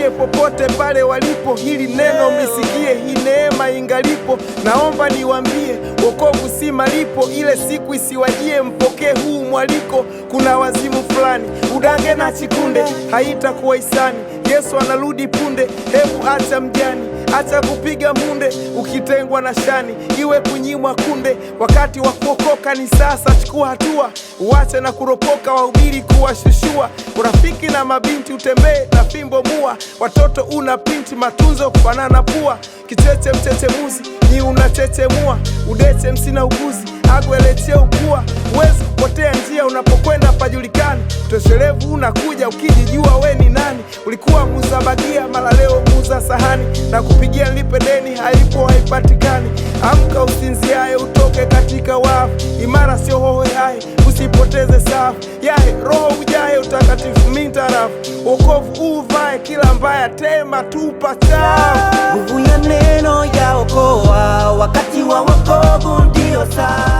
wafikie popote pale walipo, hili neno mlisikie, hii neema ingalipo. Naomba niwaambie, wokovu si malipo, ile siku isiwajie mpokee huu mwaliko. Kuna wazimu fulani, udange na chikunde, haitakuwa hisani, Yesu anarudi punde. Hebu acha mjani, acha kupiga munde, ukitengwa na shani iwe kunyimwa kunde. Wakati wa kuokoka ni sasa, chukua hatua, uache na kuropoka, wahubiri kuwashushua. Urafiki na mabinti, utembee na fimbo mua, watoto una pinti, matunzo kufanana pua. Kicheche mchechemuzi ni unachechemua, udeche msina uguzi, agweleche ukua. Huwezi kupotea njia, unapokwenda pajulikani, utoshelevu unakuja ukijijua we ni nani. Ulikuwa muuza bagia, mara leo muuza sahani, na kupigia nilipe deni haipo haipatikani. Amka usinziaye, utoke katika wafu, imara sio hohe hai, usipoteze safu. Yahe roho ujaye, utakatifu mintarafu, wokovu uvae, kila mbaya tema tupa chao. Nguvu ya neno yaokoa, wakati wa wokovu ndio saa.